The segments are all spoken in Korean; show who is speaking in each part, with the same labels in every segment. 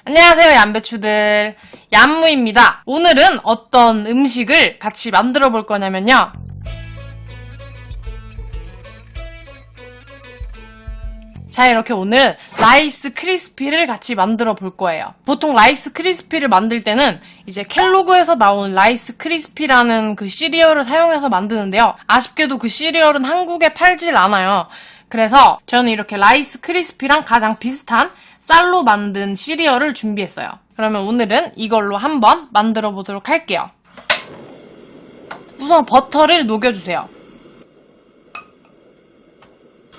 Speaker 1: 안녕하세요, 얌배추들. 얌무입니다. 오늘은 어떤 음식을 같이 만들어 볼 거냐면요. 자, 이렇게 오늘 라이스 크리스피를 같이 만들어 볼 거예요. 보통 라이스 크리스피를 만들 때는 이제 켈로그에서 나온 라이스 크리스피라는 그 시리얼을 사용해서 만드는데요. 아쉽게도 그 시리얼은 한국에 팔질 않아요. 그래서 저는 이렇게 라이스 크리스피랑 가장 비슷한 쌀로 만든 시리얼을 준비했어요. 그러면 오늘은 이걸로 한번 만들어 보도록 할게요. 우선 버터를 녹여주세요.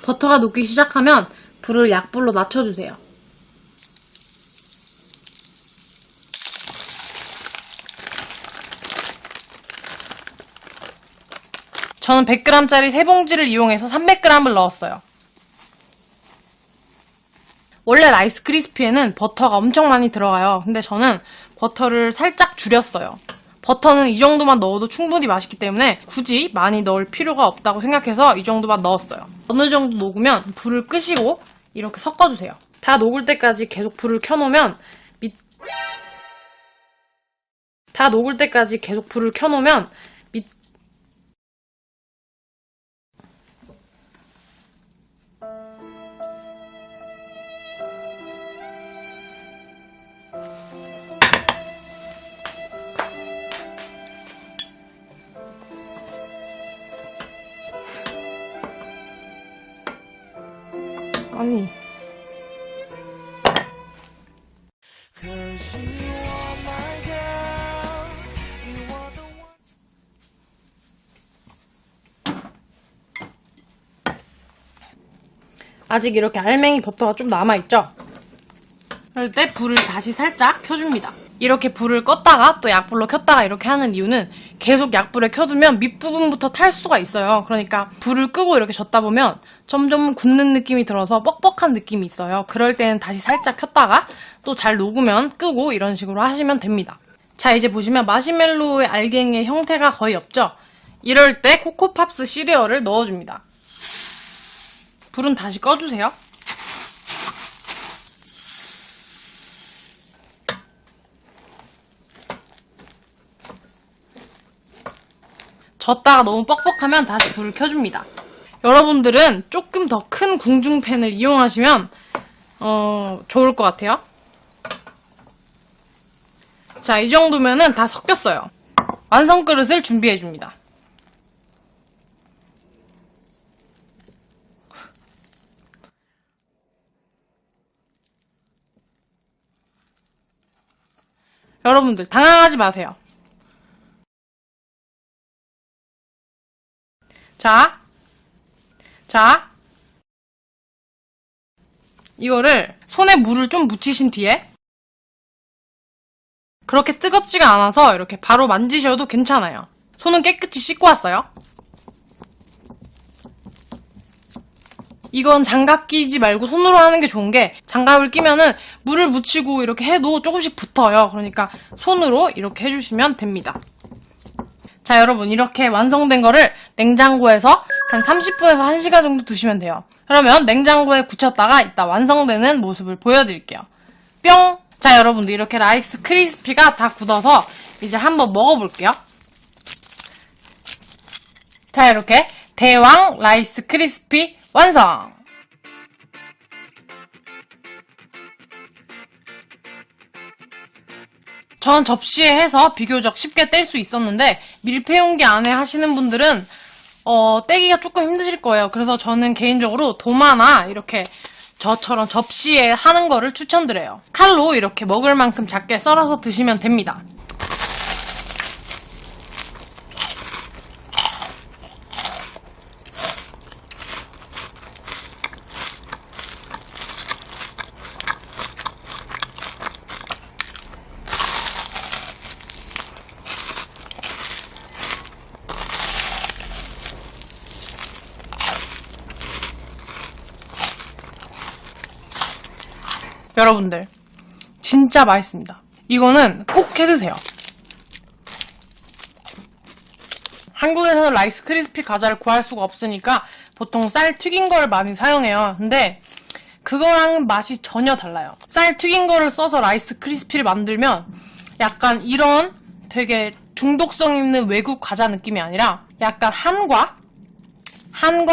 Speaker 1: 버터가 녹기 시작하면 불을 약불로 낮춰주세요. 저는 100g짜리 3봉지를 이용해서 300g을 넣었어요. 원래 라이스 크리스피에는 버터가 엄청 많이 들어가요. 근데 저는 버터를 살짝 줄였어요. 버터는 이 정도만 넣어도 충분히 맛있기 때문에 굳이 많이 넣을 필요가 없다고 생각해서 이 정도만 넣었어요. 어느 정도 녹으면 불을 끄시고 이렇게 섞어주세요. 다 녹을 때까지 계속 불을 켜놓으면 아니 아직 이렇게 알맹이 버터가 좀 남아있죠? 그럴 때 불을 다시 살짝 켜줍니다. 이렇게 불을 껐다가 또 약불로 켰다가 이렇게 하는 이유는 계속 약불에 켜두면 밑부분부터 탈 수가 있어요. 그러니까 불을 끄고 이렇게 젓다 보면 점점 굳는 느낌이 들어서 뻑뻑한 느낌이 있어요. 그럴 때는 다시 살짝 켰다가 또 잘 녹으면 끄고 이런 식으로 하시면 됩니다. 자, 이제 보시면 마시멜로우의 알갱이의 형태가 거의 없죠? 이럴 때 코코팝스 시리얼을 넣어줍니다. 불은 다시 꺼주세요. 젓다가 너무 뻑뻑하면 다시 불을 켜줍니다. 여러분들은 조금 더 큰 궁중팬을 이용하시면 좋을 것 같아요. 자, 이 정도면은 다 섞였어요. 완성 그릇을 준비해줍니다. 여러분들 당황하지 마세요. 자, 이거를 손에 물을 좀 묻히신 뒤에 그렇게 뜨겁지가 않아서 이렇게 바로 만지셔도 괜찮아요. 손은 깨끗이 씻고 왔어요. 이건 장갑 끼지 말고 손으로 하는 게 좋은 게 장갑을 끼면은 물을 묻히고 이렇게 해도 조금씩 붙어요. 그러니까 손으로 이렇게 해주시면 됩니다. 자, 여러분 이렇게 완성된 거를 냉장고에서 한 30분에서 1시간 정도 두시면 돼요. 그러면 냉장고에 굳혔다가 이따 완성되는 모습을 보여드릴게요. 뿅! 자, 여러분들 이렇게 라이스 크리스피가 다 굳어서 이제 한번 먹어볼게요. 자, 이렇게 대왕 라이스 크리스피 완성! 전 접시에 해서 비교적 쉽게 뗄 수 있었는데 밀폐용기 안에 하시는 분들은 떼기가 조금 힘드실 거예요. 그래서 저는 개인적으로 도마나 이렇게 저처럼 접시에 하는 거를 추천드려요. 칼로 이렇게 먹을 만큼 작게 썰어서 드시면 됩니다. 여러분들 진짜 맛있습니다. 이거는 꼭 해드세요. 한국에서는 라이스 크리스피 과자를 구할 수가 없으니까 보통 쌀 튀긴 걸 많이 사용해요. 근데 그거랑 맛이 전혀 달라요. 쌀 튀긴 거를 써서 라이스 크리스피를 만들면 약간 이런 되게 중독성 있는 외국 과자 느낌이 아니라 약간 한과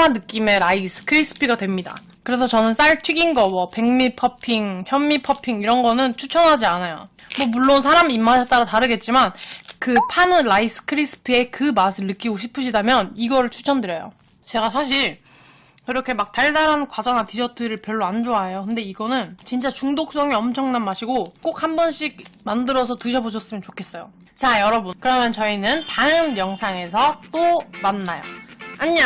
Speaker 1: 느낌의 라이스 크리스피가 됩니다. 그래서 저는 쌀 튀긴 거, 뭐 백미 퍼핑, 현미 퍼핑 이런 거는 추천하지 않아요. 뭐 물론 사람 입맛에 따라 다르겠지만 그 파는 라이스 크리스피의 그 맛을 느끼고 싶으시다면 이거를 추천드려요. 제가 사실 그렇게 막 달달한 과자나 디저트를 별로 안 좋아해요. 근데 이거는 진짜 중독성이 엄청난 맛이고 꼭 한 번씩 만들어서 드셔보셨으면 좋겠어요. 자, 여러분. 그러면 저희는 다음 영상에서 또 만나요. 안녕.